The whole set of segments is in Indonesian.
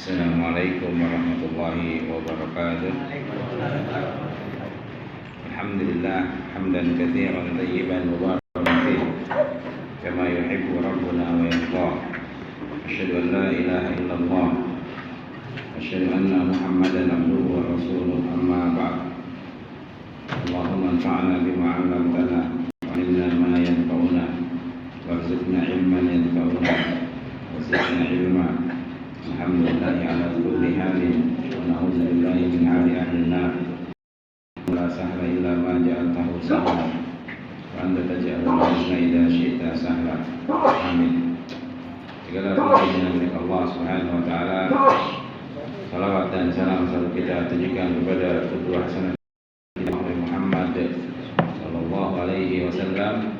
Assalamualaikum warahmatullahi wabarakatuh. Alhamdulillah hamdan katsiran tayyiban mubarakan fihi kama yuhibbu rabbuna wa yarda. Asyhadu an la ilaha illallah wa asyhadu anna Muhammadan abduhu wa rasuluh, amma ba'd. Allahumma anfa'na bima 'allamtana wa 'allimna ma yanfa'una warzuqna ilman yanfa'una wa zidna ilma. Alhamdulillah ala kulli halin wa na'udzu billahi min hali ahli an-nar. La sahla illa ma ja'altahu sahla wa anta taj'alul hazna idza syi'ta sahla. Amin. Segala puji milik Allah Subhanahu wa taala. Salawat dan salam selalu kita tujukan kepada qudwah hasanah Nabi Muhammad sallallahu alaihi wasallam.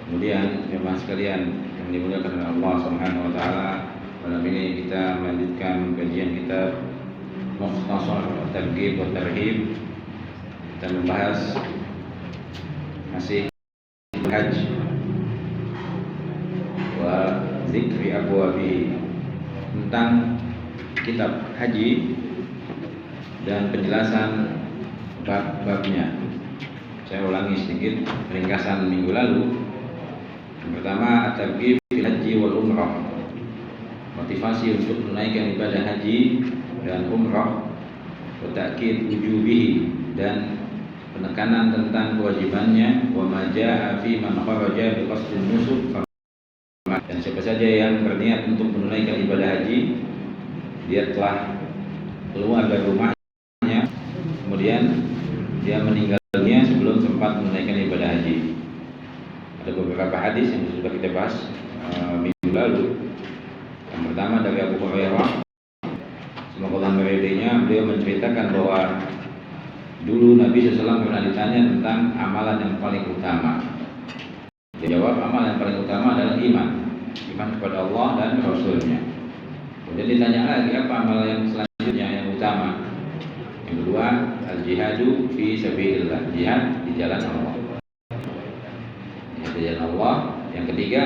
Kemudian jemaah sekalian yang dimuliakan oleh Allah Subhanahu wa taala, malam ini kita melanjutkan kajian kitab Mukhtasar At-Targhib wa Tarhib. Kita membahas masih haji wa zikri abwabi, tentang kitab haji dan penjelasan bab-babnya. Saya ulangi sedikit ringkasan minggu lalu. Yang pertama, at-targhib fil haji wal umrah, motivasi untuk menunaikan ibadah haji dan umrah, wa ta'kid wujubihi, dan penekanan tentang kewajibannya, wa ma jaa'a fi man kharaja bi qasdin nusuk, dan siapa saja yang berniat untuk menunaikan ibadah haji, dia telah keluar dari rumahnya, kemudian dia meninggal dunia sebelum sempat menunaikan ibadah haji. Ada beberapa hadis yang sudah kita bahas minggu lalu. Yang pertama dari Abu Hurairah, semoga Allah meridainya, beliau menceritakan bahwa dulu Nabi SAW pernah ditanya tentang amalan yang paling utama. Dia jawab, amalan yang paling utama adalah iman kepada Allah dan Rasulnya. Kemudian ditanya lagi, apa amalan yang selanjutnya yang utama? Yang kedua, al-jihadu fi sabilillah, jihad di jalan Allah. Di jalan Allah. Yang ketiga,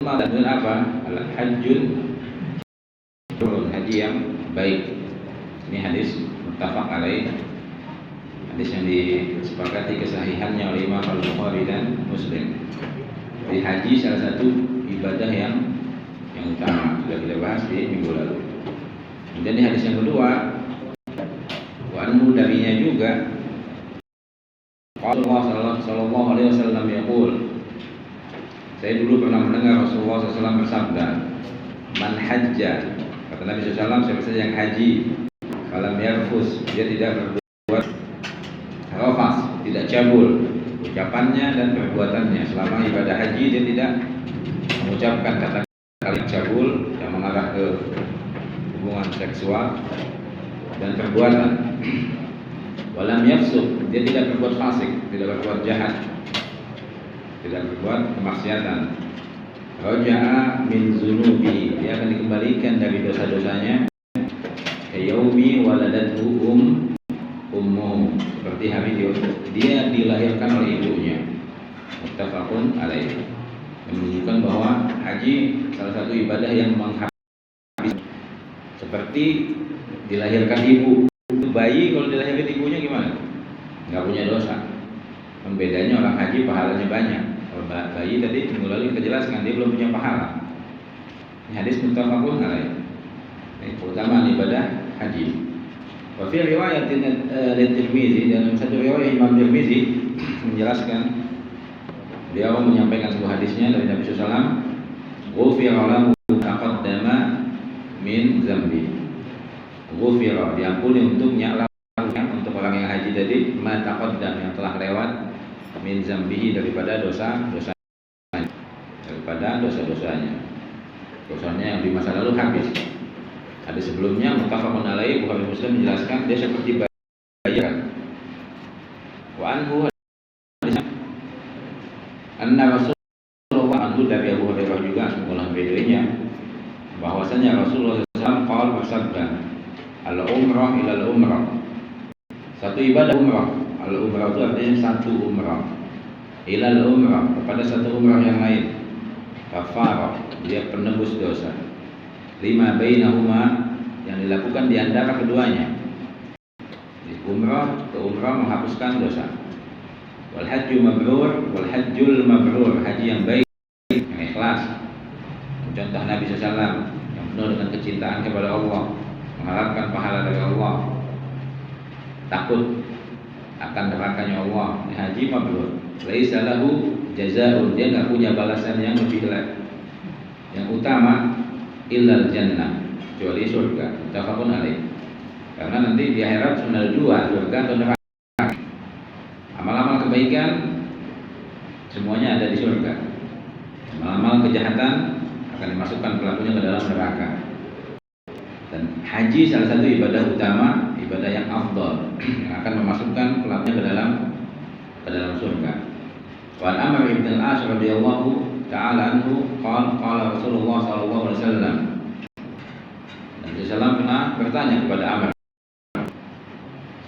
dan apa? Al-hajjun, haji yang baik. Ini hadis muttafaq alaih, hadis yang disepakati kesahihannya oleh Imam Al-Bukhari dan Muslim. Jadi haji salah satu ibadah yang utama, sudah kita bahas di minggu lalu. Kemudian di hadis yang kedua, wa anhu, darinya juga, Rasulullah sallallahu alaihi wasallam yaqul, saya dulu pernah mendengar Rasulullah SAW bersabda, man hajja, kata Nabi SAW, siapa saja yang haji, falam yarfus, dia tidak berbuat rafas, tidak cabul ucapannya dan perbuatannya. Selama ibadah haji dia tidak mengucapkan kata-kata cabul yang mengarah ke hubungan seksual dan perbuatan. Walam yafsuq, dia tidak berbuat fasik, tidak berbuat jahat, tidak berbuat kemaksiatan. Raja'a min zunubi, dia akan dikembalikan dari dosa-dosanya. Yaumi waladathu ummu, seperti hari dia dilahirkan oleh ibunya. Muttafaqun alaih. Menunjukkan bahwa haji salah satu ibadah yang menghabis, seperti dilahirkan ibu. Bayi kalau dilahirkan ibunya gimana? Nggak punya dosa. Bedanya orang haji pahalanya banyak. Kalau bayi tadi minggu lalu kita jelaskan dia belum punya pahala. Ini hadis muttafaqun alaih. Ini keutamaan ibadah haji. Wa fi riwayat Tirmizi, dalam satu riwayat Imam Tirmizi menjelaskan, beliau menyampaikan sebuah hadisnya dari Nabi SAW, ghufira lahu taqaddama min zambi. Ghufira, diampuni untuknya, untuk orang yang haji tadi, ma taqaddam, yang telah lewat, min zambihi, daripada dosa-dosanya, dosanya yang di masa lalu habis. Hadis sebelumnya muttafaqun alaih, Bukhari Muslim menjelaskan dia seperti bayi. Wa anhu, anna Rasulullah, anhu dari Abu Hurairah juga, semoga bedanya, bahwasanya Rasulullah SAW qala bersabda, al-umrah ilal umrah, satu ibadah umrah. Al-umrah itu artinya satu umrah, ilal umrah, kepada satu umrah yang lain. Kafarah, dia penebus dosa. lima bainahuma, yang dilakukan di antara keduanya. Di umrah ke umrah menghapuskan dosa. Wal hajju mabrur, wal hajjul mabrur, haji yang baik, yang ikhlas. Contoh Nabi SAW yang penuh dengan kecintaan kepada Allah, mengharapkan pahala dari Allah, takut akan nerakanya Allah. Ini haji mabrur. Laisa lahu jazaa'un, dia enggak punya balasan yang lebih yang utama illal jannah, kecuali surga. Muttafaqun alaih. Karena nanti di akhirat cuma ada dua, surga atau neraka. Amal-amal kebaikan semuanya ada di surga. Amal-amal kejahatan akan dimasukkan pelakunya ke dalam neraka. Dan haji salah satu ibadah utama, ibadah yang afdal, yang akan memasukkan pelakunya ke dalam surga. Wa Amr ibn al-As radhiyallahu ta'ala anhu qala Rasulullah sallallahu alaihi wasallam. Nabi sallallahu pernah bertanya kepada Amr,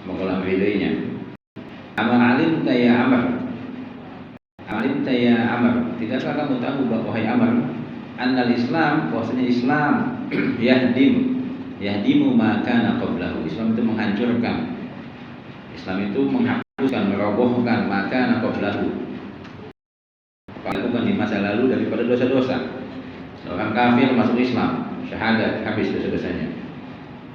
semoga Allah meridainya. Alim ya Amr, tidakkah kamu tahu bahwa wahai Amr, annal Islam, bahwasanya Islam yahdimu ma kana qablahu. Islam itu menghancurkan, Islam itu menghapuskan, merobohkan ma kana qablahu, lakukan di masa lalu daripada dosa-dosa. Orang kafir masuk Islam, syahadat, habis dosa-dosanya.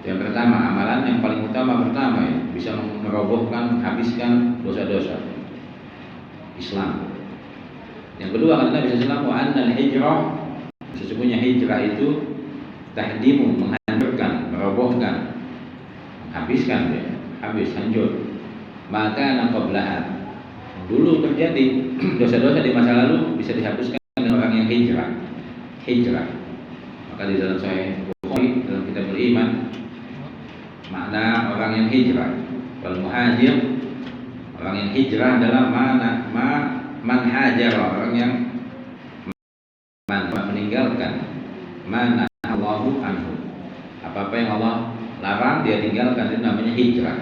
Yang pertama, amalan yang paling utama pertama ya, bisa merobohkan, habiskan dosa-dosa Islam. Yang kedua kata Nabi SAW, wa annal hijrah, sesungguhnya hijrah itu tahdimu, menghancurkan, merobohkan, habiskan ya, habis, hancur. Maka qablaha, dulu terjadi dosa-dosa di masa lalu bisa dihapuskan dengan orang yang hijrah. Maka di dalam Sahih Bukhari dalam kitab beriman, makna orang yang hijrah, wal muhajir, orang yang hijrah adalah man hajar, orang yang meninggalkan mana Allahu anhu, apa yang Allah larang dia tinggalkan, itu namanya hijrah.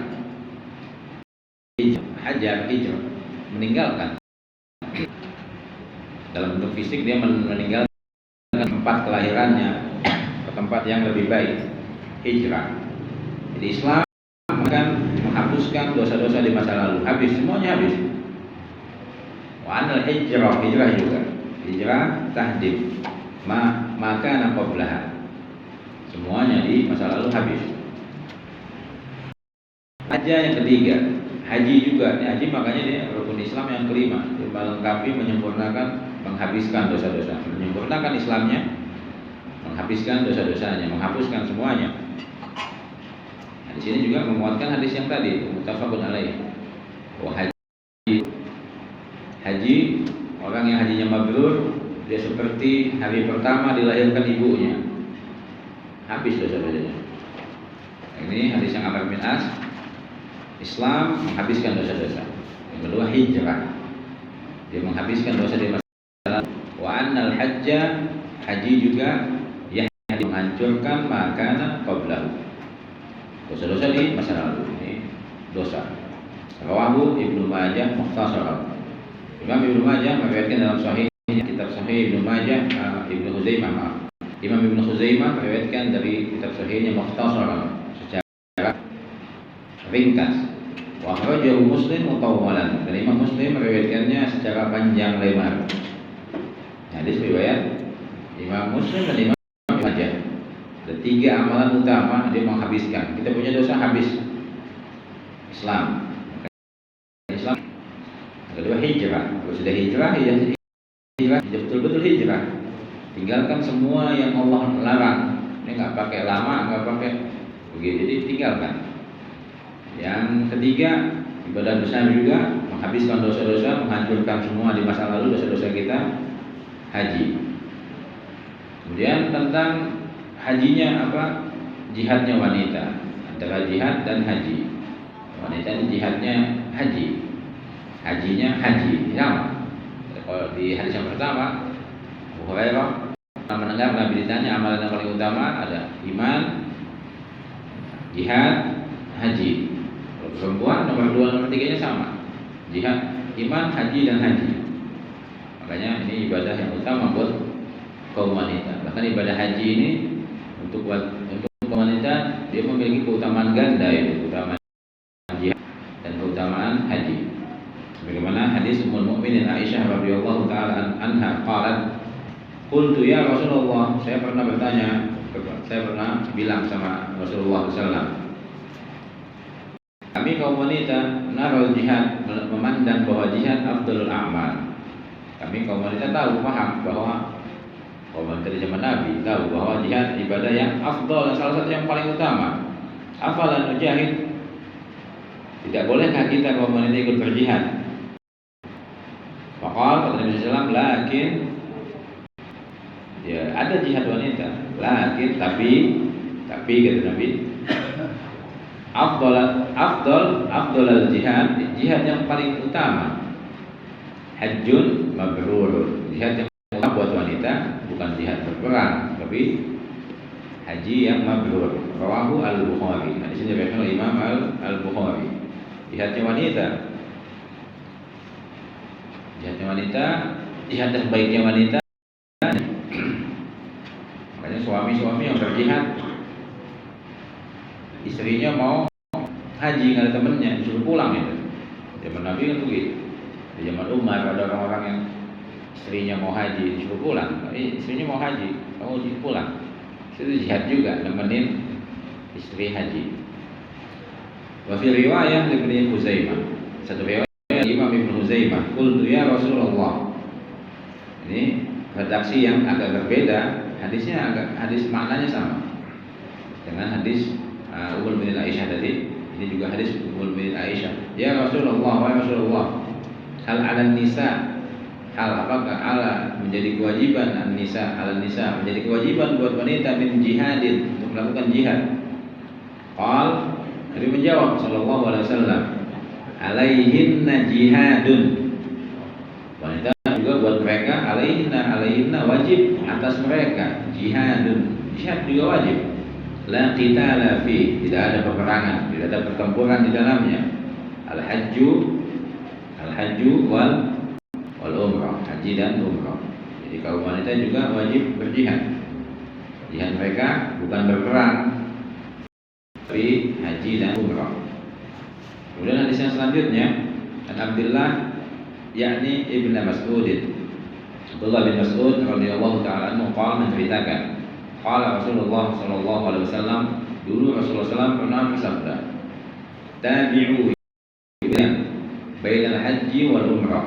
Hajar, hijrah, meninggalkan. Dalam bentuk fisik dia meninggalkan tempat kelahirannya ke tempat yang lebih baik, hijrah. Jadi Islam akan menghapuskan dosa-dosa di masa lalu, habis, semuanya habis. Wa anal hijrah juga, hijrah tahdim maka qablaha, semuanya di masa lalu habis. Haji yang ketiga, haji juga, haji makanya dia rukun Islam yang kelima, dia melengkapi, menyempurnakan, menghabiskan dosa-dosa, menyempurnakan Islamnya, menghabiskan dosa-dosanya, menghapuskan semuanya. Di sini juga menguatkan hadis yang tadi, muttafaqun alaih. Haji, orang yang hajinya mabrur, dia seperti hari pertama dilahirkan ibunya, habis dosa-dosanya. Ini hadis yang Amr bin As. Islam menghabiskan dosa-dosa. Yang kedua hijrah, dia menghabiskan dosa di masa lalu. Wa annal hajja, haji juga yahdi, menghancurkan makana qablahu, dosa-dosa di masa lalu. Ini dosa. Rawahu Ibnu Majah mukhtasar. Imam Ibnu Majah meriwayatkan dalam sahihnya, kitab Sahih Ibnu Majah, Ibnu Khuzaimah. Imam Ibnu Khuzaimah meriwayatkan dari kitab sahihnya mukhtasar, secara ringkas. Wa akhrajahu Muslim mutawwalan, dan Imam Muslim meriwayatkannya secara panjang lebar. Hadis riwayat Imam Muslim dan Imam Ibnu Majah. Ada tiga amalan utama dia menghabiskan. Kita punya dosa, habis. Islam. Kedua hijrah. Kalau sudah hijrah, betul-betul hijrah. Tinggalkan semua yang Allah larang. Ini nggak pakai lama, nggak pakai begitu. Jadi tinggalkan. Yang ketiga, ibadah besar juga, menghabiskan dosa-dosa, menghancurkan semua di masa lalu dosa-dosa kita, haji. Kemudian tentang hajinya apa? Jihadnya wanita, antara jihad dan haji. Wanita ini jihadnya haji, hajinya haji, sama. Kalau di hadis yang pertama, Abu Hurairah mendengar Nabi ditanya amalan yang paling utama ada iman, jihad, haji. Kalau perempuan nomor 2, nomor 3-nya sama, jihad, iman, haji dan haji. Makanya ini ibadah yang utama buat kaum wanita. Bahkan ibadah haji ini untuk kaum wanita dia memiliki keutamaan ganda, yaitu keutamaan jihad dan keutamaan haji. Bagaimana hadis Ummul Mukminin Aisyah radhiyallahu taala anha qalat, qultu ya Rasulullah, saya pernah bilang sama Rasulullah SAW, kami kaum wanita naral jihad, memandang bahwa jihad afdalul a'mal. Kami kaum wanita tahu, paham bahwa kaum wanita di zaman Nabi tahu bahwa jihad ibadah yang afdal, salah satu yang paling utama. Afalan nujahid, tidak bolehkah kita kaum wanita ikut berjihad? Faqala kata Nabi SAW, lakin, ya ada jihad wanita, lakin tapi kata Nabi, afdal jihad yang paling utama hajjun mabrur, jihad yang utama buat wanita bukan jihad berperang, tapi haji yang mabrur. Rawahu al-Bukhari. Hadis ini diriwayatkan oleh Imam al-Bukhari. Jihadnya wanita, jihad terbaiknya wanita. Makanya suami-suami yang berjihad, istrinya mau haji nggak ada temennya, disuruh pulang itu. Zaman Nabi kan begitu. Di zaman Umar ada orang-orang yang istrinya mau haji disuruh pulang. Istrinya mau haji, kamu disuruh pulang. Itu jihad juga, nemenin istri haji. Wa fi riwayah Ibnu Huzaimah, satu riwayat Imam Ibnu Huzaimah, qultu ya Rasulullah. Ini redaksi yang agak berbeda, hadis maknanya sama dengan hadis Ummul Mukminin Aisyah tadi. Ini juga hadis Ummul Mukminin Aisyah. Ya Rasulullah, wahai Rasulullah, hal 'alan nisa, hal apakah ala menjadi kewajiban an-nisa, 'alan nisa menjadi kewajiban buat wanita min jihadin, untuk melakukan jihad. Qal, Nabi menjawab sallallahu alaihi wasallam, alaihinna jihadun. Wanita juga buat mereka, alaihinna wajib atas mereka jihadun. Jihad juga wajib. La qitala fi, tidak ada peperangan, tidak ada pertempuran di dalamnya. Al-hajju wal umrah, haji dan umrah. Jadi kaum wanita juga wajib berjihad. Jihad mereka bukan berperang, tapi haji dan umrah. Kemudian hadis yang selanjutnya, an Abdullah yakni Ibnu Mas'ud. Abdullah bin Mas'ud radhiyallahu taala anhu menceritakan, qala Rasulullah sallallahu alaihi wasallam, dulu Rasulullah SAW pernah bersabda, tabi'u bainal haji wal umrah,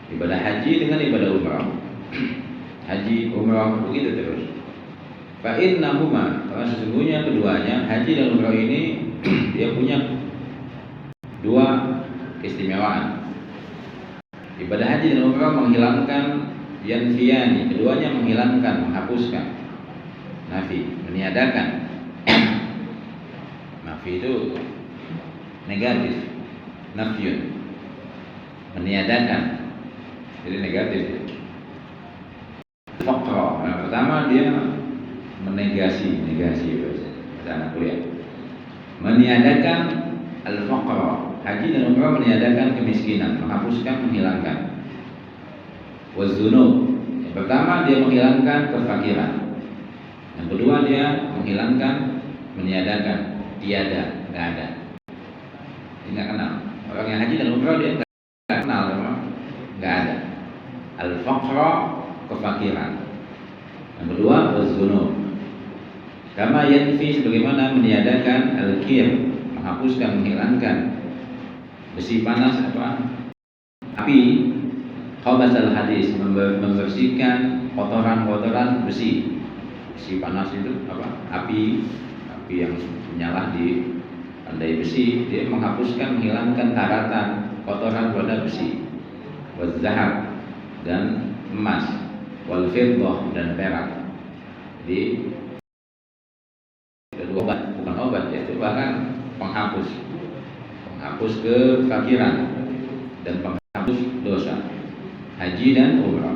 ibadah haji dengan ibadah umrah. Haji umrah begitu terus. Fa innahuma, karena sesungguhnya keduanya, haji dan umrah ini dia punya dua keistimewaan. Ibadah haji dan umrah menghilangkan yanfiyani, keduanya menghilangkan, menghapuskan. Nafi, meniadakan. Nafi itu negatif, nafyun, meniadakan, jadi negatif. Faqra, yang pertama dia menegasi bahasa anak kuliah, meniadakan al-faqra. Haji dan umrah meniadakan kemiskinan, menghapuskan, menghilangkan. Wazunub, yang pertama dia menghilangkan kefakiran, yang kedua dia menghilangkan, meniadakan, tiada, nggak ada, dia nggak kenal. Orang yang haji dan umrah dia nggak kenal, nggak ada. Al-faqra, kefakiran. Yang kedua wazunub, kama yanfi, sebagaimana meniadakan al-kir, menghapuskan, menghilangkan besi panas api. Khabasal hadis, membersihkan kotoran besi panas itu api yang menyala di pandai besi, dia menghapuskan, menghilangkan karatan, kotoran pada besi. Wazahab, dan emas. Wal fiddah, dan perak. Jadi itu obat, bukan obat ya, itu bahkan penghapus kefakiran dan penghapus dosa. Haji dan umrah.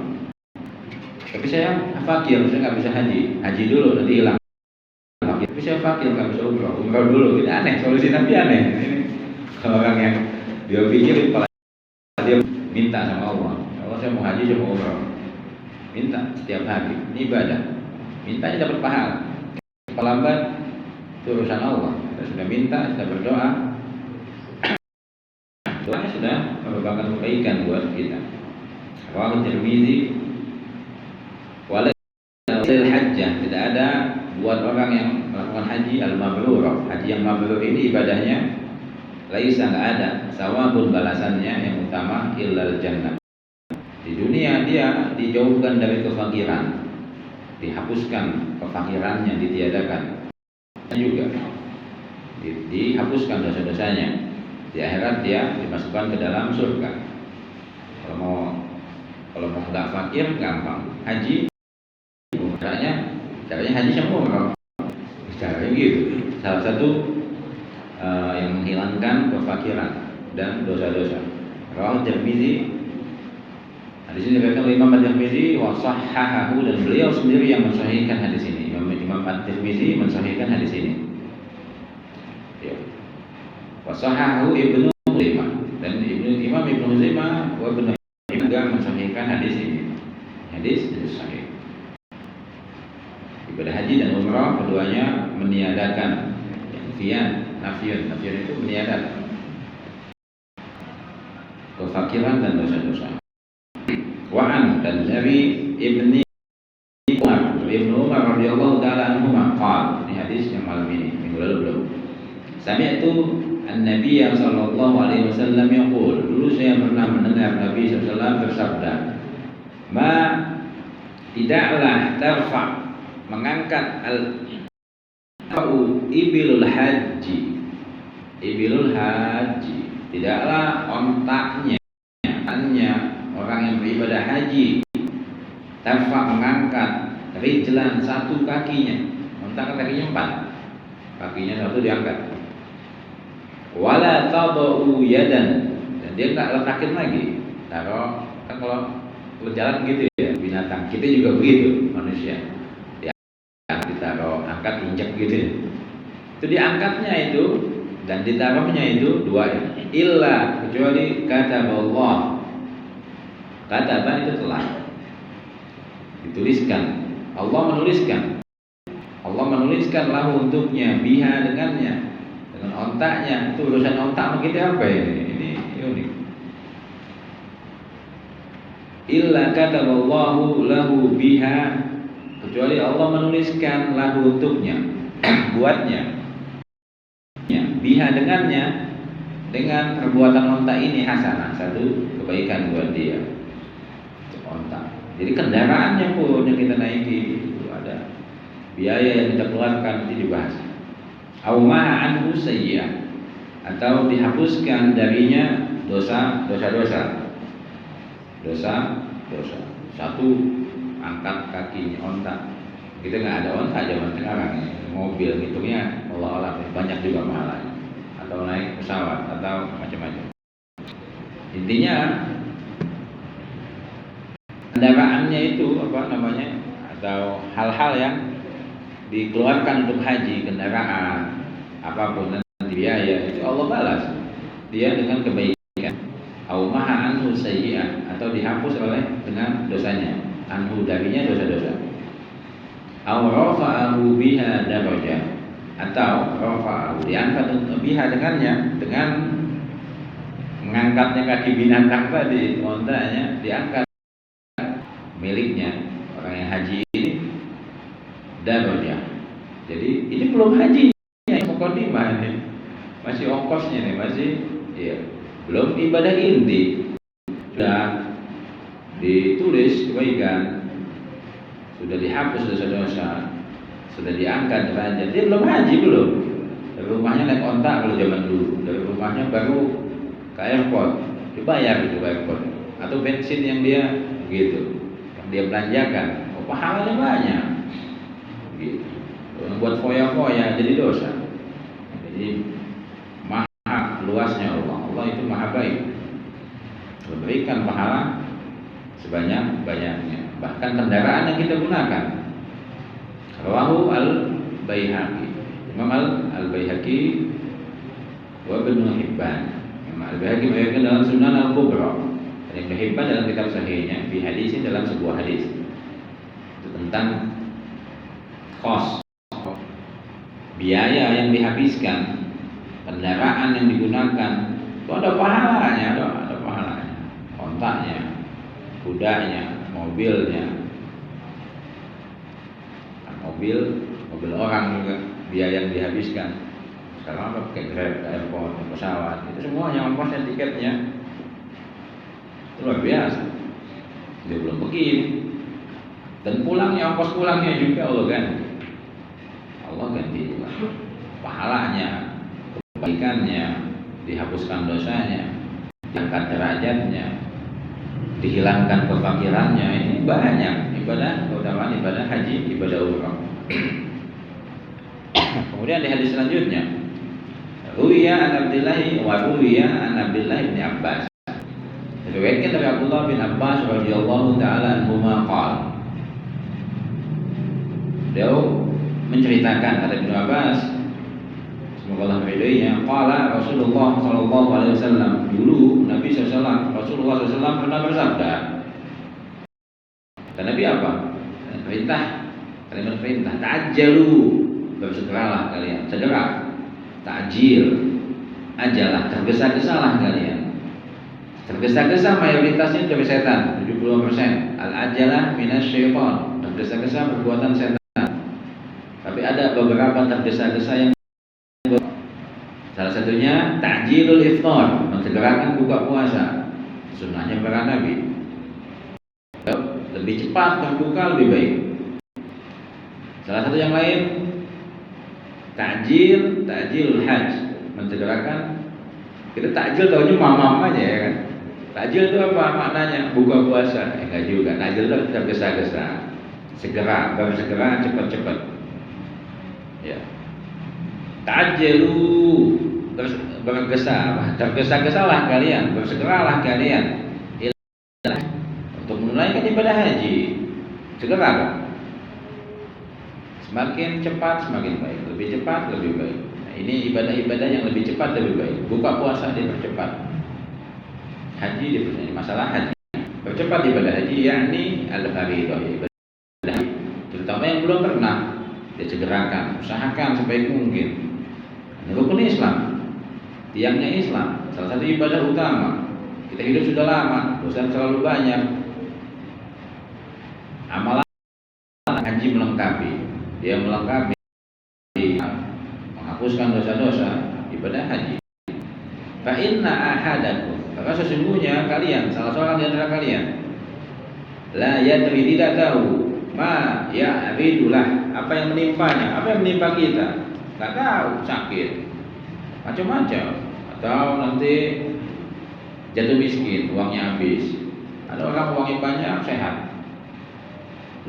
Tapi saya fakir, saya nggak bisa haji dulu nanti hilang. Tapi saya fakir, nggak bisa umrah dulu. Ini aneh, solusi Nabi aneh. Ini kalau orang yang dia pikir kepala dia minta sama Allah, kalau saya mau haji, saya mau umrah, minta setiap hari, ini ibadah, mintanya dapat pahala. Lambat Itu urusan Allah. Kita sudah minta, sudah berdoa, doanya sudah merupakan kebaikan buat kita. Rawahu Tirmizi, walail hajjah, tidak ada buat orang yang melakukan haji al-mabrur. Haji yang mabrur ini ibadahnya laisa, enggak ada sawabun, balasannya yang utama illal jannah. Di dunia dia dijauhkan dari kefakiran, dihapuskan kefakirannya, ditiadakan juga, dihapuskan dosa-dosanya. Di akhirat dia dimasukkan ke dalam surga. Kalau mau nggak fakir gampang. Haji caranya haji sama umrah. Caranya gitu. Salah satu yang menghilangkan kefakiran dan dosa-dosa. Rawahu Tirmizi. Hadis ini diriwayatkan oleh Imam At-Tirmizi wa shahhahahu, dan beliau sendiri yang mensahihkan hadis ini. Imam At-Tirmizi mensahihkan hadis ini. Ya. Wa shahhahahu Ibnu Huzaimah, dan Imam Ibnu Huzaimah wa Ibnu Hibban juga mensahihkan hadis ini. Hadis sahih. Ibadah haji dan umrah keduanya meniadakan nafiyun itu meniadakan kefakiran dan dosa-dosa. Wa'an, dan dari Ibnu Umar radhiyallahu taala anhu qala, ini hadis yang malam ini, minggu lalu belum. Sami'tu an-nabiy sallallahu alaihi wasallam yaqul, dulu saya pernah mendengar Nabi sallallahu alaihi wasallam bersabda, ma tidaklah tarfa, mengangkat ibilul haji, tidaklah ontaknya orang yang beribadah haji, tarfa, mengangkat rijlan, satu kakinya. Ontak kakinya 4, kakinya satu diangkat. Wala tadau yadan, dan dia tak letakin lagi, taruh. Kan kalau jalan gitu ya, binatang kita juga begitu, manusia ditaruh, angkat, injak gitu ya. Itu diangkatnya itu dan ditaruhnya itu 2 illa, kecuali kata Allah, kata itu telah dituliskan, Allah menuliskan lahu untuknya, biha dengannya, dengan ontaknya. Itu urusan ontak kita apa ini unik. Illa kataballahu lahu biha, kecuali Allah menuliskan lahu untuknya, buatnya, biha dengannya, dengan perbuatan onta ini hasanah, satu kebaikan buat dia. Onta. Jadi kendaraannya pun yang kita naiki itu ada biaya yang kita keluarkan, nanti dibahas. Au ma'a anhu sayyi'ah, atau dihapuskan darinya dosa-dosa. Satu, angkat kakinya onta. Kita nggak ada onta zaman sekarang. Mobil hitungnya Allah banyak juga mahalnya. Atau naik pesawat atau macam-macam. Intinya kendaraannya itu atau hal-hal yang dikeluarkan untuk haji, kendaraan apapun, nanti biaya itu Allah balas dia dengan kebaikan. Au maha anhu sayyi'ah, atau dihapus dengan dosanya, anhu darinya dosa-dosa. Au rafa'ahu biha darajah, atau rafa'ahu diangkat biha dengannya, dengan mengangkatnya kaki binatang tadi, ontanya diangkat miliknya orang yang haji ini darajah. Jadi ini belum haji, muqaddimah ini, masih ongkosnya nih, masih belum ibadah inti. Sudah ditulis kebaikan, sudah dihapus dosa-dosa, sudah diangkat derajat. Dia belum haji, belum. Dari rumahnya naik onta kalau zaman dulu, dari rumahnya baru ke airport, dibayar itu ke airport, atau bensin yang dia gitu, yang dia belanjakan, pahalanya banyak. Gitu. Buat foya-foya jadi dosa. Jadi maha luasnya Allah itu maha baik, memberikan pahala sebanyak-banyaknya. Bahkan kendaraan yang kita gunakan. Rawahu al-Baihaqi, Imam al-Baihaqi wa Ibnu Hibban. Imam al-Baihaqi meriwayatkan dalam Sunan al-Kubra, dan Ibnu Hibban dalam kitab sahihnya, fi hadis, dalam sebuah hadis itu tentang kos biaya yang dihabiskan, kendaraan yang digunakan, itu ada pahalanya, ada pahalanya. Ontaknya, kudanya, mobilnya, mobil orang juga biaya yang dihabiskan. Sekarang apa pakai Grab, airport, pesawat, itu semuanya ongkosnya, tiketnya, itu luar biasa. Dia belum begini, dan pulangnya, ongkos pulangnya juga Allah ganti juga. Pahalanya, kebaikannya, dihapuskan dosanya, diangkat derajatnya, dihilangkan kefakirannya. Ini banyak ibadah, keutamaan ibadah haji, ibadah umrah. Kemudian di hadis selanjutnya, Ruwiya an Abdullah bin Abbas. Diriwayatkan dari Abdullah bin Abbas radhiyallahu taala anhuma qala. Beliau menceritakan, kata Ibnu Abbas, semoga Allah meridainya, qala Rasulullah sallallahu alaihi wasallam, dulu Nabi sallallahu Rasulullah sallallahu pernah bersabda. Kata Nabi apa? Perintah, kalimat perintah, ta'ajjalu, bersegeralah kalian, segera. Ta'jil, ajalah, tergesa-gesalah kalian. Tergesa-gesa mayoritasnya dari setan, 70%. Al-ajalah minasyaiton, tergesa-gesa perbuatan setan. Tapi ada beberapa tergesa-gesa yang salah satunya ta'jilul iftar, mensegerakan buka puasa. Sunnahnya para Nabi. Lebih cepat berbuka lebih baik. Salah satu yang lain ta'jilul hajj, mensegerakan. Kita takjil tahunya mamam aja ya kan. Takjil itu apa maknanya? Buka puasa. Enggak juga. Takjil itu tergesa-gesa, segera, bersegera, cepat-cepat. Ya. Ta'ajjalu, tergesa-gesalah kalian, bersegeralah kalian untuk menunaikan ibadah haji. Segera kan? Semakin cepat semakin baik, lebih cepat lebih baik. Nah, ini ibadah-ibadah yang lebih cepat lebih baik. Buka puasa dipercepat, haji dipercepat. Masalah haji, percepat ibadah haji, yakni al-fardhiyah, ibadah haji, terutama yang belum pernah, disegerakan, usahakan sebaik mungkin. Ini rukun Islam, tiangnya Islam, salah satu ibadah utama. Kita hidup sudah lama, dosa terlalu banyak. Amalan haji melengkapi. Dia melengkapi, menghapuskan dosa-dosa, ibadah haji. Fa inna ahadakum, karena sesungguhnya kalian, salah seorang di antara kalian, la yadri, tidak tahu, ma ya'ridulah, apa yang menimpanya, apa yang menimpa kita, nggak tahu, sakit, macam-macam, atau nanti jatuh miskin, uangnya habis. Ada orang uangnya banyak, sehat,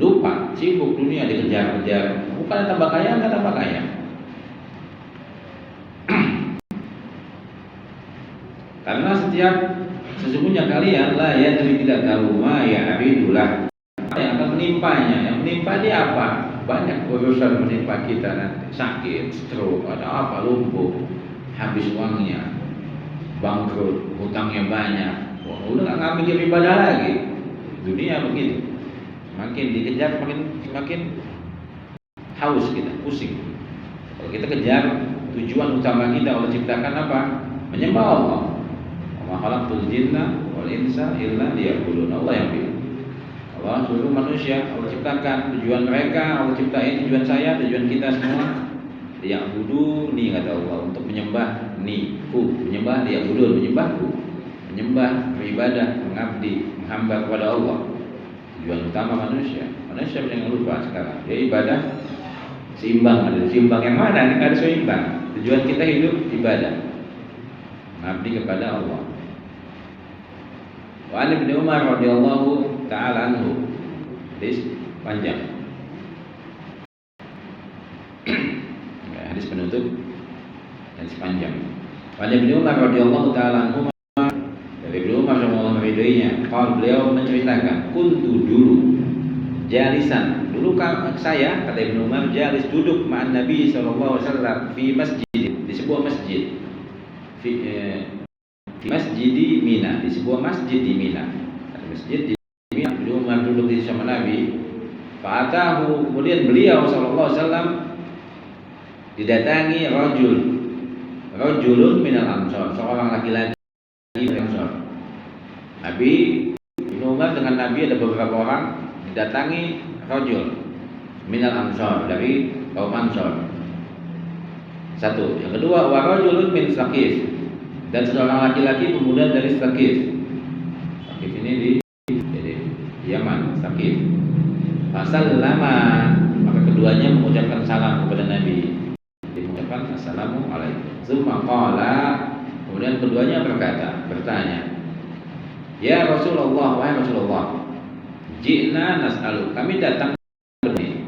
lupa, sibuk dunia, dikejar-kejar, bukan tambah kaya, enggak tambah kaya. Karena sesungguhnya kalian lah ya, jadi tidak tahu ma ya abidulah, apa yang akan menimpanya. Yang menimpa dia apa? Banyak urusan menimpa kita nanti, sakit, stroke, ada apa, lumpuh, habis uangnya, bangkrut, hutangnya banyak. Wah, udah nggak mikir ibadah lagi. Dunia begitu. Makin dikejar makin haus kita, pusing. Kalau kita kejar tujuan utama kita, Allah ciptakan apa? Menyembah Allah. Wa ma khalaqtul jinna wal insa illa liya'budun. Allah yang bilang. Allah suruh manusia, Allah ciptakan tujuan mereka, Allah ciptain tujuan saya, tujuan kita semua. Liya'budun, kata Allah, untuk menyembah menyembah liya'budun, menyembahku, menyembah, beribadah, mengabdi, menghamba kepada Allah. Tujuan utama manusia jangan lupa sekarang, dia ibadah seimbang. Ada seimbang yang mana? Ini ada seimbang. Tujuan kita hidup ibadah, mengabdi kepada Allah. Wa an Ibnu Umar radhiyallahu taala anhu, hadis panjang, hadis penutup, hadis panjang. Wa an Ibnu Umar radhiyallahu taala anhu, Ibnu Umar radhiyallahu ridhoinya, kalau beliau menceritakan, kuntu dulu jalisan, dulu saya, kata Ibnu Umar, jalis duduk ma'an Nabi sallallahu alaihi wasallam fi masjid, di sebuah masjid, fi masjid di Mina, di sebuah masjid di Mina. Masjid di Mina, Ibnu Umar duduk di sama Nabi. Fa'atahu, kemudian beliau sallallahu alaihi wasallam didatangi rajulun minal Ansor, seorang laki-laki dari Ansor. Nabi Ibnu Umar dengan Nabi ada beberapa orang didatangi rajul minal Ansor, dari kaum Ansor. Satu. Yang kedua, wa rajulun min Saqif, dan seorang laki-laki pemuda dari Saqif. Saqif ini di Yaman, Saqif. Fasallama, maka keduanya mengucapkan salam kepada Nabi. Mengucapkan assalamualaikum. Tsumma qala, kemudian keduanya bertanya, ya Rasulullah, wahai Rasulullah, ji'na nas'alu, kami datang ini,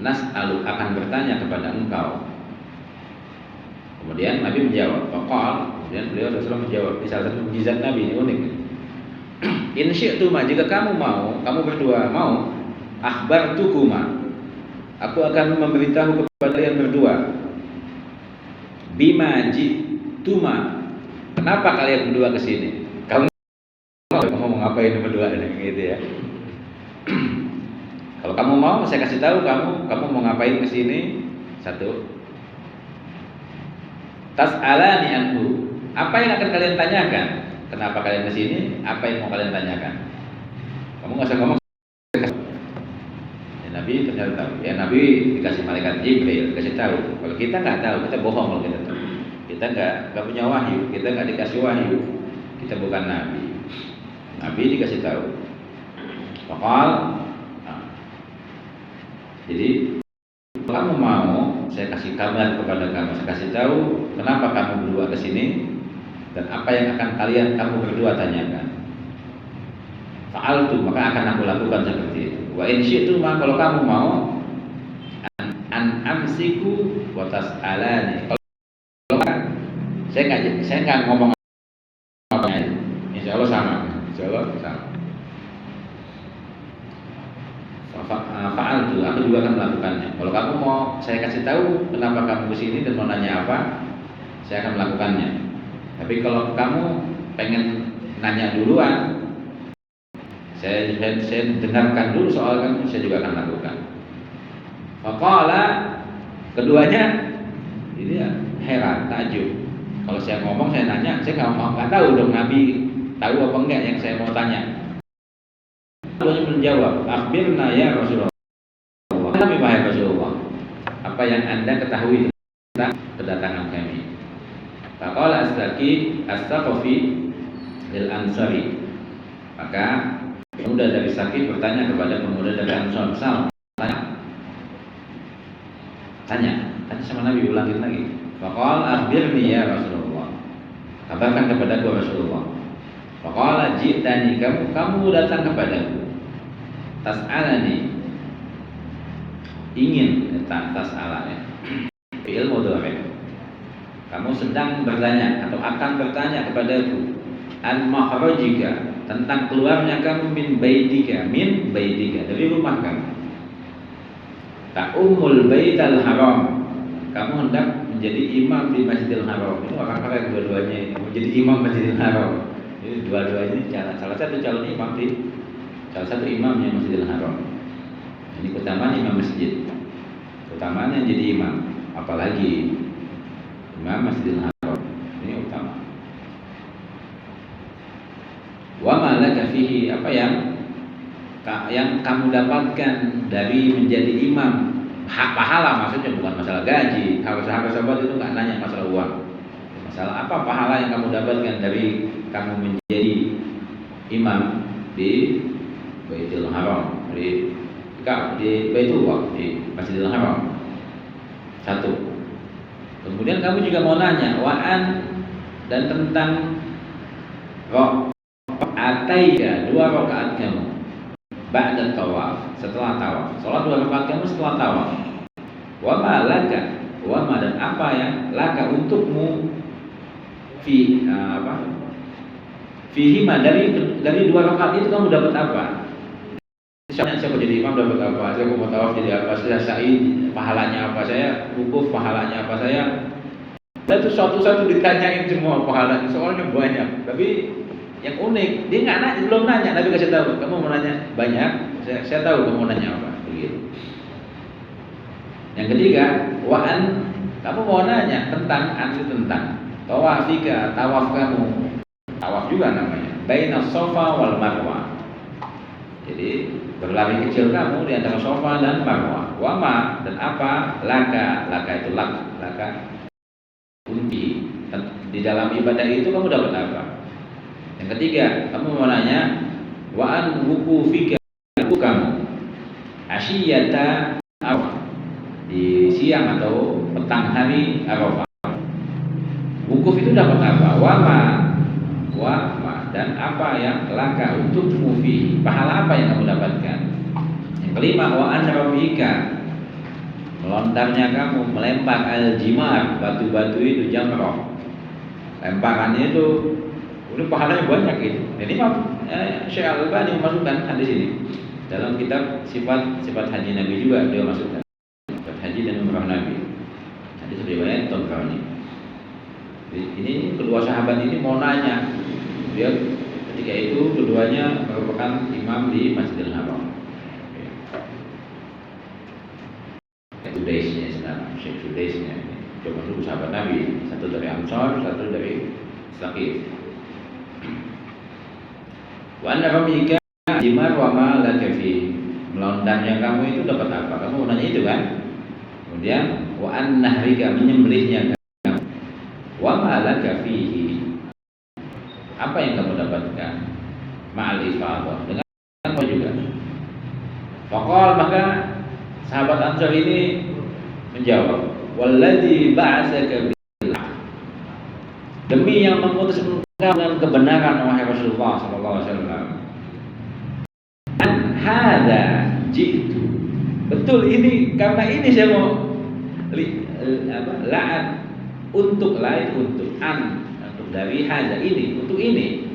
nas'alu, akan bertanya kepada engkau. Kemudian Nabi menjawab, faqal, kemudian beliau Rasulullah menjawab, di salah satu mukjizat Nabi ini unik. In syi'tuma, jika kamu mau, kamu berdua mau, akhbartukuma, aku akan memberitahu kepada kalian berdua, bima ji'tuma, kenapa kalian berdua kesini? Kamu mau ngapain berdua ini, gitu ya. Kalau kamu mau, saya kasih tahu kamu mau ngapain kesini. Satu, tas'alani anhu, apa yang akan kalian tanyakan? Kenapa kalian kesini? Apa yang mau kalian tanyakan? Kamu nggak usah ngomong. Ya, Nabi ternyata tahu. Ya, Nabi dikasih malaikat Jibril, dikasih tahu. Kalau kita nggak tahu, kita bohong kalau kita tahu. Kita nggak punya wahyu, kita nggak dikasih wahyu, kita bukan Nabi. Nabi dikasih tahu. Fakal. Nah, jadi kalau kamu mau, saya kasih kabar kepada kamu, saya kasih tahu kenapa kamu berdua kesini dan apa yang akan kamu berdua tanyakan. Fa'altu, maka akan aku lakukan seperti itu. Wa in syi'tu, maka kalau kamu mau, an amsiku wa tas'alani. Kalau saya nggak ngomong apa-apa, insya Allah sama. Fa'altu, aku juga akan melakukannya. Kalau kamu mau, saya kasih tahu kenapa kamu kesini dan mau nanya apa, saya akan melakukannya. Tapi kalau kamu pengen nanya duluan, saya dengarkan dulu soal kamu, saya juga akan lakukan. Faqala, keduanya ini ya heran, takjub. Kalau saya ngomong, saya nanya, saya nggak tahu dong Nabi tahu apa enggak yang saya mau tanya. Keduanya menjawab, akhbirna ya Rasulullah. Nabi wahai Rasulullah, apa yang Anda ketahui tentang kedatangan kami? Faqala as-Saqafi lil Ansari, maka pemuda dari Saqif bertanya kepada pemuda dari Ansar, tanya sama Nabi, ulangin lagi. Faqala akhbirni ya Rasulullah, kabarkan kepadaku Rasulullah. Faqala ji'tani, kamu datang kepadaku, tas'alani, ingin tas'alani, fi'il mudhari', kamu sedang bertanya atau akan bertanya kepadaku, an makhrajika, tentang keluarnya kamu min baitika dari rumah kamu. Ta'ummul baital haram, kamu hendak menjadi imam di Masjidil Haram. Ini orang-orang dua-duanya ini menjadi imam Masjidil Haram. Ini dua-duanya salah satu calon imam salah satu imamnya Masjidil Haram. Ini keutamaan imam masjid, keutamaan yang jadi imam, apalagi imam Masjidil Haram, ini utama. Wa ma laka fihi, apa yang kamu dapatkan dari menjadi imam, hak pahala maksudnya, bukan masalah gaji. Sahabat itu nggak nanya masalah uang, masalah apa pahala yang kamu dapatkan dari kamu menjadi imam di Baitul Haram, di Baitullah, di Masjidil Haram. Satu. Kemudian kamu juga mau nanya wa'an, dan tentang ataika, 2 rakaat kamu ba'da tawaf, setelah tawaf. Salat 2 rakaat kamu setelah tawaf. Wa ma laka, wa ma, dan apa yang laka untukmu fihi ma, dari 2 rakaat itu kamu dapat apa? Saya mau jadi imam dapat apa? Saya mau tawaf jadi apa? Saya sa'i, pahalanya apa? Saya wukuf, pahalanya apa? Itu satu-satu ditanyain semua pahalanya, soalnya banyak. Tapi yang unik, dia nggak nanya, belum nanya. Nabi kasih tahu, kamu mau nanya banyak, saya tahu kamu mau nanya apa, begitu. Yang ketiga, wa'an, kamu mau nanya tentang tentang tawafika, tawaf kamu, tawaf juga namanya, bainas Safa wal Marwah. Jadi berlari kecil kamu di antara Safa dan Marwah. Wama, dan apa? Laka itu laka kunci. Di dalam ibadah itu kamu dapat apa? Yang ketiga, kamu mau nanya wa'an wukufika, kamu asyiyata Arafah, di siang atau petang hari Arafah. Wukuf itu dapat apa? Wama dan apa yang laka untuk mufi, pahala apa yang kamu dapatkan. Yang kelima, wa'an ramika, melontarnya kamu, melempar al-jimar, batu-batu itu jamrah. Lemparannya itu udah pahalanya banyak itu. Jadi Syekh Al-Albani memasukkan hadis ini dalam kitab sifat haji Nabi juga, dia masukkan sifat haji dan umrah Nabi. Hadis riwayat Tabrani. Ini kedua sahabat ini mau nanya, dia ketika itu keduanya merupakan imam di Masjidil Haram. Sudaisnya sekarang, Syekh Sudaisnya ini cuma dulu sahabat Nabi, satu dari Ansar, satu dari Saqif. Wa anna ramika jimar wa ma la kafi, melontarnya kamu itu dapat apa? Kamu nanya itu kan? Kemudian wa annahrika, menyembelihnya kamu, wa ma la kafihi, apa yang kamu dapatkan? Ma'al ifadah, dengan apa juga? Faqal, maka sahabat Ansar ini menjawab, walladzi ba'atsaka bil haqq, demi yang mengutus engkau dengan kebenaran wahai Rasulullah sallallahu alaihi wasallam. An hadza jitu, betul ini, karena ini saya mau la'an, untuk lain, untuk untuk dari hadza ini, untuk ini.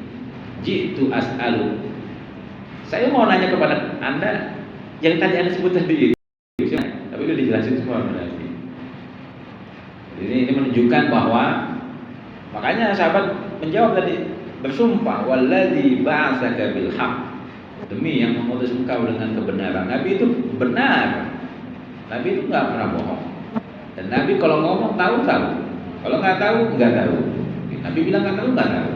Jitu as'alu, saya mau nanya kepada Anda yang tadi Anda sebut tadi. Tapi itu dijelasin semua berarti. Ini menunjukkan bahwa, makanya sahabat menjawab tadi, bersumpah walladzi ba'atsaka bil haqq, demi yang mengutus engkau dengan kebenaran. Nabi itu benar. Nabi itu enggak pernah bohong. Dan Nabi kalau ngomong tahu. Kalau enggak tahu, enggak tahu. Nabi bilang enggak tahu.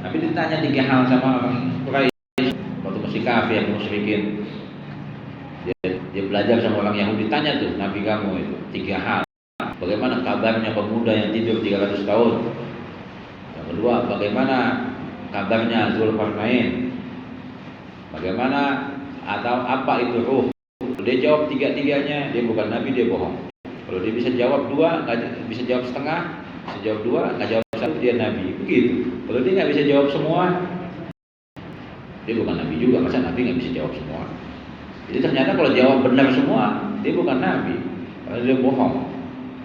Nabi ditanya 3 hal sama orang Quraisy waktu masih kafir, musyrikin. Dia belajar sama orang Yahudi, tanya tuh Nabi kamu itu 3 hal. Bagaimana kabarnya pemuda yang tidur 300 tahun? Yang kedua, bagaimana kabarnya Zulkarnain? Bagaimana atau apa itu ruh? Dia jawab 3-tiganya, dia bukan Nabi, dia bohong. Kalau dia bisa jawab 2, nggak bisa jawab setengah, bisa jawab 2, nggak jawab 1, dia Nabi. Begitu. Kalau dia nggak bisa jawab semua, dia bukan Nabi juga. Masa Nabi nggak bisa jawab semua? Jadi ternyata kalau jawab benar semua, dia bukan Nabi, karena dia bohong.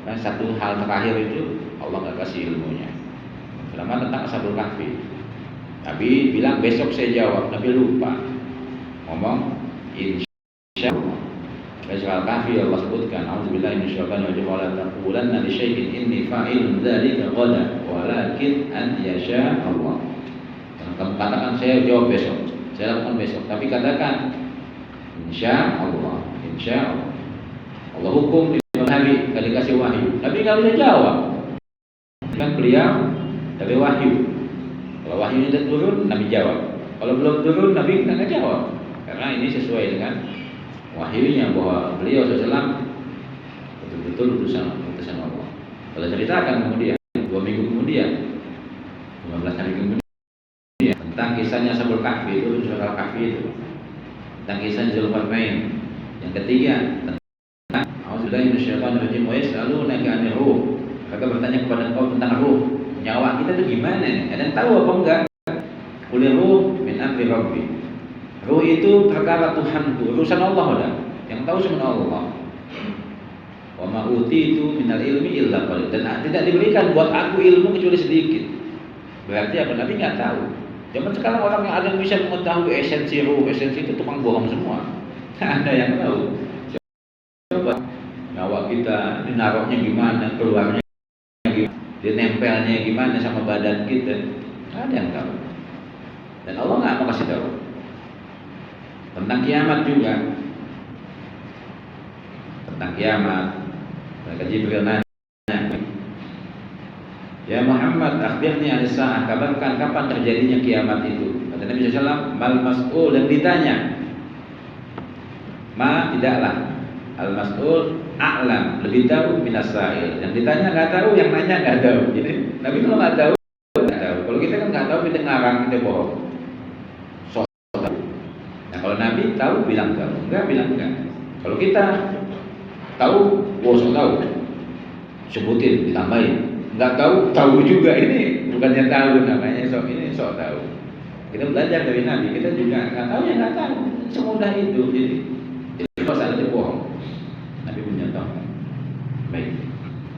Dan satu hal terakhir itu Allah nggak kasih ilmunya. Selama tentang Ashabul Kahfi, Nabi bilang besok saya jawab, Nabi lupa ngomong insyaallah. Ashabul Kahfi Allah sebutkan, auzubillahi minasyaitonir rajim, wa la taqulanna li syai'in inni fa'ilun dzalika ghadan walakin an yasha Allah. Kamu katakan saya jawab besok, saya lakukan besok, tapi katakan insya Allah. Allah hukum di Nabi kali kasih wahyu. Nabi nggak bisa jawab. Kan beliau dari wahyu. Kalau wahyu itu turun, Nabi jawab. Kalau belum turun, Nabi nggak jawab. Karena ini sesuai dengan wahyunya bahwa beliau SAW betul-betul utusan Allah. Kalau ceritakan kemudian 2 minggu kemudian, 15 hari kemudian, tentang kisahnya Ashabul Kahfi itu, surah Al-Kahfi itu, tentang kisah Zulkarnain. Yang ketiga, tentang auzubillahi minasyaitonir rajim, wa yas'alunaka 'anil ruh. Mereka bertanya kepada engkau tentang ruh. Nyawa kita itu gimana nih? Ada yang tahu apa enggak? Qul ruh min amri rabbi. Ruh itu perkara Tuhanku, urusan Allah udah. Yang tahu cuma Allah. Wa ma utitu minal ilmi illa qalil. Dan tidak diberikan buat aku ilmu kecuali sedikit. Berarti apa? Nabi enggak tahu. Zaman sekarang orang yang ada yang bisa mengetahui esensi ruh, esensi itu tukang bohong semua. Ada yang tahu. Coba nyawa kita dinaruhnya gimana, keluarnya gimana, dinempelnya gimana sama badan kita. Ada yang tahu. Dan Allah nggak mau kasih tahu. Tentang kiamat juga. Tentang kiamat, Maka Jibril nanya, ya Muhammad, akhbirni an sa'ah, kabarkan kapan terjadinya kiamat itu. Kata Nabi SAW, mal mas'ul, dan ditanya, ma tidaklah, al mas'ul a'lam, lebih tahu minas sa'il. Yang ditanya nggak tahu, yang nanya nggak tahu. Jadi Nabi kalau nggak tahu, nggak tahu. Kalau kita kan nggak tahu, kita ngarang, kita bohong. So tahu. Nah kalau Nabi tahu, bilang tahu, enggak bilang enggak. Kalau kita tahu, so tahu, sebutin, ditambahin. Nggak tahu, tahu juga. Ini bukannya tahu namanya, ini sok tahu. Kita belajar dari Nabi, kita juga nggak tahu ya nggak tahu, semudah itu. Jadi masalahnya bohong. Nabi menyatakan. Baik.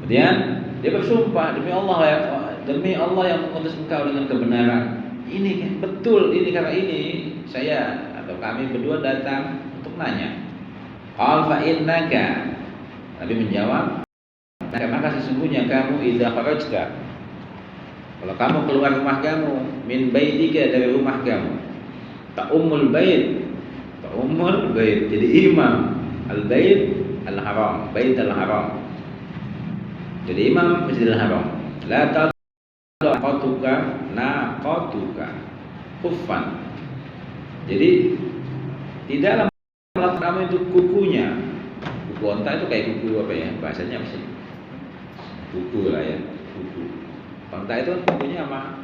Kemudian dia bersumpah demi Allah yang mengutus engkau dengan kebenaran. Ini betul, ini karena ini saya atau kami berdua datang untuk nanya. Qal fa innaka. Nabi menjawab, maka sesungguhnya kamu idza kharajta, kalau kamu keluar rumah kamu, min baitika, dari rumah kamu, ta'ummul bait, jadi imam al-bait al-haram, bait al-haram, jadi imam Masjidil Haram. La taqatuka naqatuka kuffan, jadi tidaklah kamu itu kukunya, kuku onta itu kayak kuku apa ya, bahasanya apa sih? Kuku lah ya, kuku. Onta itu kukunya apa?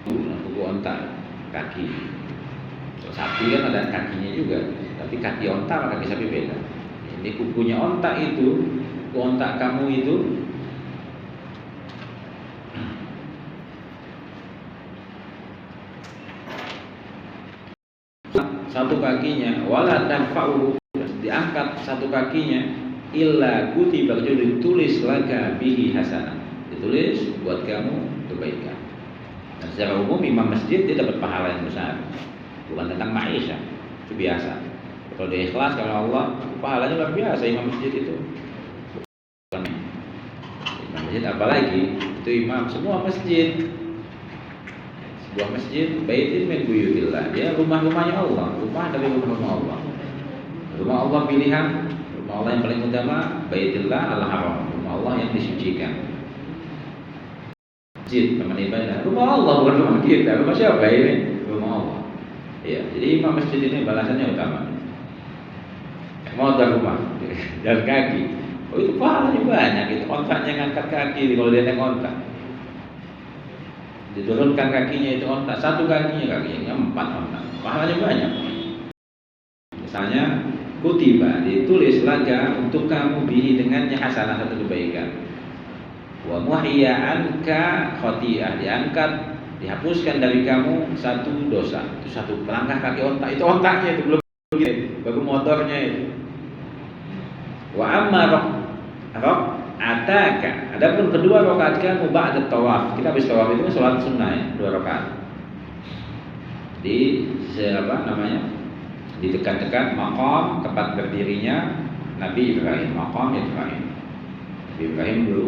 Kuku onta, kaki. Sapi kan ada kakinya juga, tapi kaki onta sama kaki sapi beda. Ini kukunya onta itu, kuku onta kamu itu satu kakinya, wala tanfa'u, diangkat satu kakinya, illa kutiba, ditulis laka bihi hasanah, ditulis buat kamu kebaikan. Dan secara umum imam masjid dia dapat pahala yang besar, bukan tentang ma'isyah, itu biasa. Kalau dia ikhlas kalau Allah, pahalanya luar biasa imam masjid itu. Bukan imam masjid, apalagi itu imam semua masjid. Sebuah masjid, baitin min buyutillah, dia rumah-rumahnya Allah, rumah dari rumah-rumah Allah. Rumah Allah pilihan, rumah Allah yang paling utama, Baitillah al-Haram, rumah Allah yang disucikan. Masjid, teman ibadah, rumah Allah bukan rumah kita. Rumah siapa ini? Rumah Allah. Ya, jadi imam masjid ini balasannya utama. Motor rumah, jalan kaki. Oh itu pahalanya banyak, itu ontaknya ngangkat kaki kalau dia naik ontak. Diturunkan kakinya itu ontak, satu kakinya 4 ontak. Pahalanya banyak. Misalnya kutiba, ditulis laka untuk kamu bihi dengannya hasanah, satu kebaikan. Wa muhiyya anka khati'ah, diangkat, dihapuskan dari kamu satu dosa. Itu satu pelangkah kaki ontak, itu ontaknya itu belum baru motornya itu. Wa amma ataka, adapun kedua rakaat kamu ba'da tawaf. Kita habis tawaf itu salat sunnah ya, 2 rakaat. Di di dekat-dekat maqam tempat berdirinya Nabi Ibrahim, maqam Ibrahim. Nabi Ibrahim dulu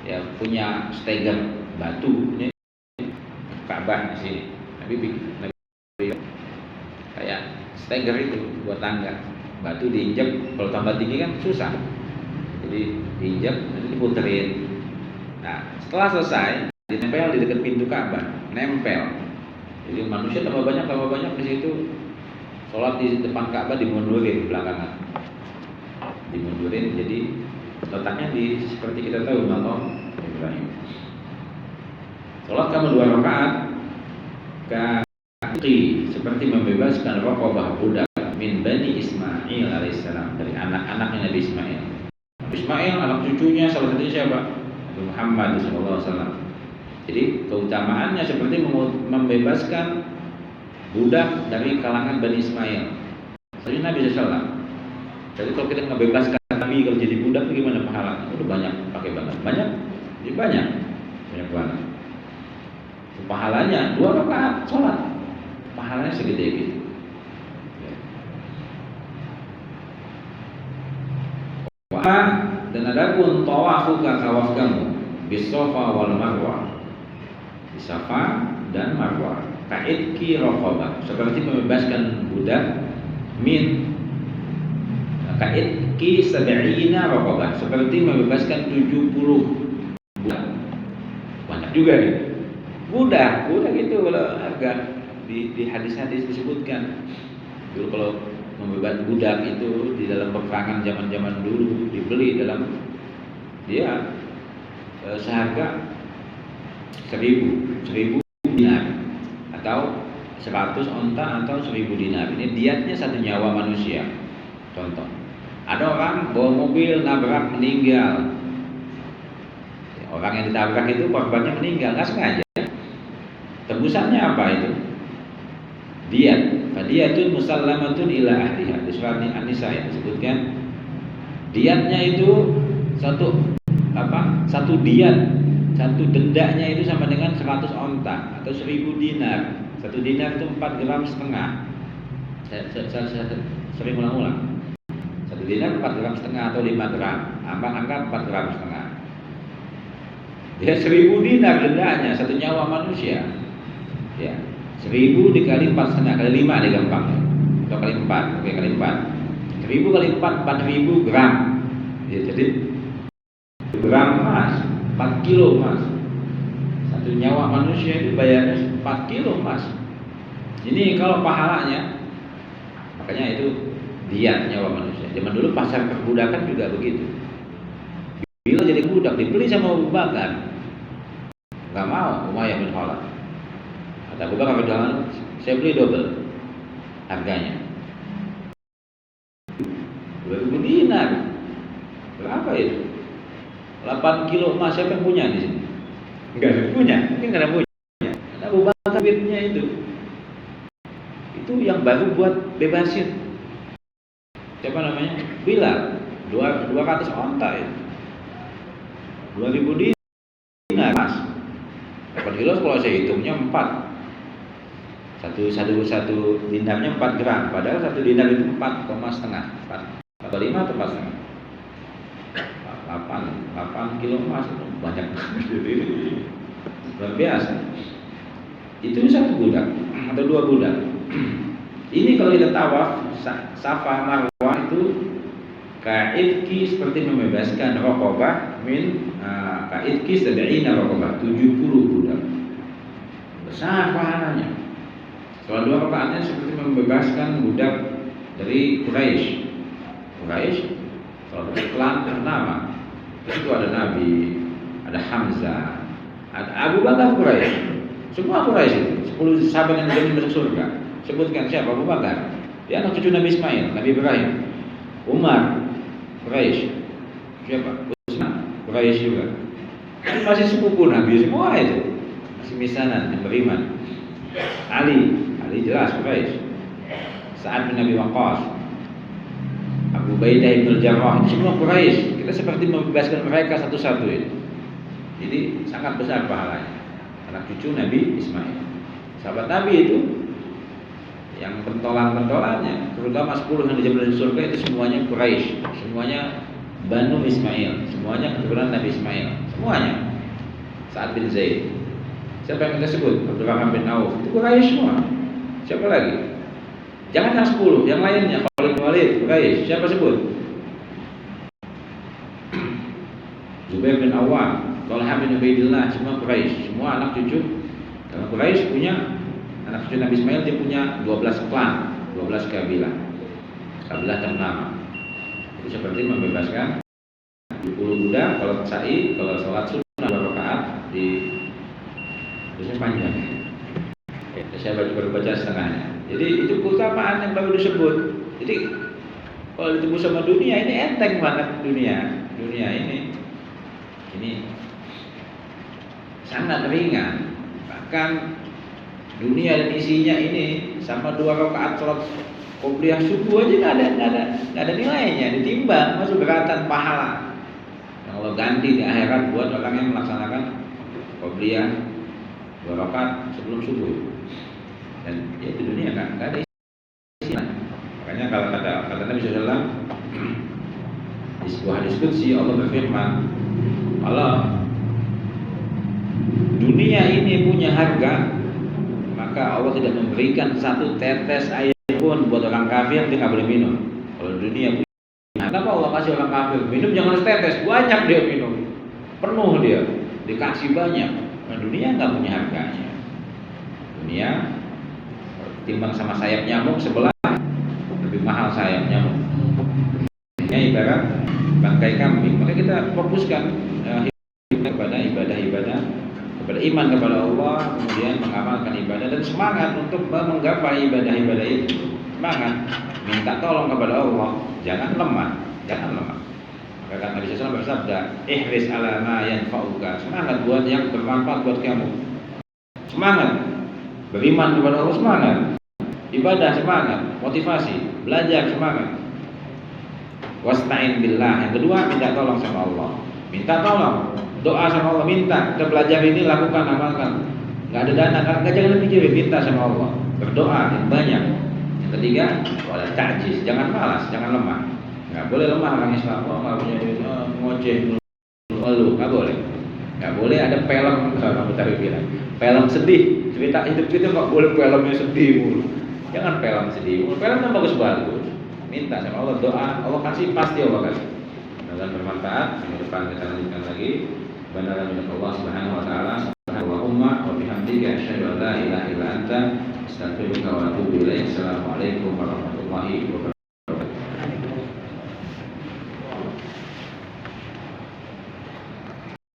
ya punya steger batu ini Ka'bah di sini. Nabi kayak steger itu buat tangga. Batu diinjak, kalau tambah tinggi kan susah. Jadi diinjak, nanti diputerin. Nah, setelah selesai, ditempel di dekat pintu Ka'bah, nempel. Jadi manusia tambah banyak di situ. Sholat di depan Ka'bah dimundurin belakangan. Dimundurin, jadi letaknya di seperti kita tahu maqam Ibrahim. Sholat kamu 2 rakaat, kaki seperti membebaskan raqabah budak min bani Ismail alaihissalam, dari anak-anaknya Nabi Ismail. Nabi Ismail anak cucunya salah satunya siapa? Nabi Muhammad SAW. Jadi keutamaannya seperti membebaskan budak dari kalangan Bani Ismail. Jadi Nabi SAW. Jadi kalau kita ngebebaskan Nabi kalau jadi budak gimana pahalanya? Udah banyak pakai banget. Banyak? Jadi banyak banget. Pahalanya 2 rakaat sholat, pahalanya segede gitu. Dan adapun tawafuka, tawaf kamu bis Safa wal Marwah, di Safa dan Marwah, ka'idki raqabah, seperti membebaskan budak min Ka'itki sab'ina raqabah, seperti membebaskan 70 budak. Banyak juga nih. Budak itu kalau harga di hadis-hadis disebutkan. Dulu kalau membebaskan budak itu di dalam peperangan zaman-zaman dulu dibeli dalam dia seharga 1000 dinar atau 100 onta atau 1000 dinar. Ini diatnya 1 nyawa manusia. Contoh, ada orang bawa mobil nabrak meninggal. Orang yang ditabrak itu korbannya meninggal, nggak sengaja. Tebusannya apa itu? Diat. Fadiyatun musallamatun ila ahliha. Di surat An-Nisa yang disebutkan diatnya itu satu diat, satu dendanya itu sama dengan 100 onta atau 1000 dinar. 1 dinar itu 4 gram setengah. Saya sering ulang-ulang. 1 dinar 4 gram setengah atau 5 gram. Abang anggap 4 gram setengah. Dia 1000 dinar dendanya, 1 nyawa manusia. Ya, 1000 dikali 4 setengah, kali 5 deh gampang. Atau kali 4, oke kali 4. 1000 kali 4, 4000 gram. Ya, jadi gram emas, 4 kilo emas. 1 nyawa manusia itu bayarnya 4 kilo emas. Ini kalau pahalanya, makanya itu diat nyawa manusia. Zaman dulu pasar perbudakan juga begitu. Bila jadi budak dibeli sama Abu Bakar, nggak mau Umayyah bin Khalaf. Kata Abu Bakar, saya beli double harganya. 2000 dinar. Berapa itu? 8 kilo emas. Siapa yang punya di sini? Enggak ada yang punya. Mungkin nggak ada yang punya. Karena Abu Bakar duitnya itu yang baru buat bebasin. Siapa namanya? Bilal. 200 onta itu. 2000 dinar emas. 8 kilo kalau saya hitungnya 4. Satu dinarnya 4 gram. Padahal 1 dinar itu 4,5. 4,5 atau 4,5. 8 kilo emas itu banyak banget. Luar biasa. Itu 1 budak atau 2 budak. Ini kalau kita tawaf Safa Marwah itu ka'idki seperti membebaskan raqabah min ka'idki sab'ina raqabah, 70 budak. Besar pahalanya. Kalau 2 rakaatnya seperti membebaskan budak dari Quraisy. Kalau klan ternama itu ada Nabi, ada Hamzah, ada Abu Bakar Quraisy. Semua Quraisy itu 10 sahabat yang jadi masuk surga. Sebutkan siapa? Abu Bakar. Dia anak cucu Nabi Ismail, Nabi Ibrahim. Umar Quraisy. Siapa? Utsman Quraisy juga. Itu masih sepupu Nabi semua itu. Masih misanan yang beriman. Ali jelas Quraisy. Sa'ad bin Abi Waqqas, Abu Ubaidah bin Jarrah, itu semua Quraisy. Kita seperti membebaskan mereka satu-satu itu. Jadi sangat besar pahalanya. Anak cucu Nabi Ismail. Sahabat Nabi itu yang pentolan-pentolannya, terutama 10 yang dijamin surga itu semuanya Quraisy, semuanya Banu Ismail, semuanya keturunan Nabi Ismail, semuanya. Sa'ad bin Zaid. Siapa yang kita sebut? Abdurrahman bin Auf. Itu Quraisy semua. Siapa lagi? Jangan yang 10, yang lainnya. Khalid bin Walid, Quraisy. Siapa sebut? Zubair bin Awwam, Talha bin Ubaidillah, semua Quraisy. Semua anak cucu. Karena Quraisy punya anak cucu Nabi Ismail, dia punya 12 klan, 12 kabilah ternama. Itu seperti membebaskan 70 budak. Kalau sa'i, kalau sholat sunnah 2 rakaat di biasanya panjang. Saya baru baca setengahnya. Jadi itu keutamaan yang baru disebut. Jadi kalau ditembus sama dunia ini enteng banget dunia ini sangat ringan. Bahkan dunia dan isinya ini sama 2 rakaat sholat qobliyah subuh aja nggak ada nilainya, ditimbang masuk beratan pahala yang Allah ganti di akhirat buat orang yang melaksanakan qobliyah 2 rakaat sebelum subuh. Dan ya di dunia nggak ada isinya. Makanya kalau kata Nabi SAW di sebuah hadis qudsi, Allah berfirman, kalau dunia ini punya harga, maka Allah tidak memberikan 1 tetes air pun buat orang kafir, dia nggak boleh minum. Kalau dunia punya Kenapa Allah kasih orang kafir? Minum jangan setetes, banyak dia minum, penuh dia, dikasih banyak. Nah, dunia nggak punya harganya. Dunia timbang sama sayap nyamuk sebelah, lebih mahal sayap nyamuk. Ini ibarat bangkai kambing. Maka kita fokuskan kepada ibadah-ibadah, kepada iman kepada Allah, kemudian mengamalkan ibadah dan semangat untuk menggapai ibadah-ibadah itu. Semangat, minta tolong kepada Allah, jangan lemah, jangan lemah. Maka Nabi SAW bersabda, ihris ala ma yanfa'uka, semangat buat yang bermanfaat buat kamu. Semangat, beriman kepada Allah, semangat, ibadah semangat, motivasi, belajar semangat. Wasta'in billah, yang kedua minta tolong sama Allah, minta tolong, doa sama Allah, minta kita belajar ini, lakukan, amalkan. Nggak ada dana, nggak jangan pikirin, minta sama Allah, berdoa yang banyak. Yang ketiga, wala ta'jiz, jangan malas, jangan lemah. Nggak boleh lemah orang Islam, nggak punya duit, ngoceh, ngeluh, nggak boleh. Nggak boleh ada film, kamu tadi bilang, film sedih, cerita hidup kita nggak boleh filmnya sedih mulu. Jangan film sedih, film yang bagus-bagus. Minta sama Allah, doa, Allah kasih, pasti Allah kasih. Dan bermanfaat. Minggu depan kita lanjutkan lagi. Benar milik Allah Subhanahu wa taala. Allahumma wa bihamdika asyhadu an la ilaha illa anta astaghfiruka wa atubu ilaik. Assalamualaikum warahmatullahi wabarakatuh.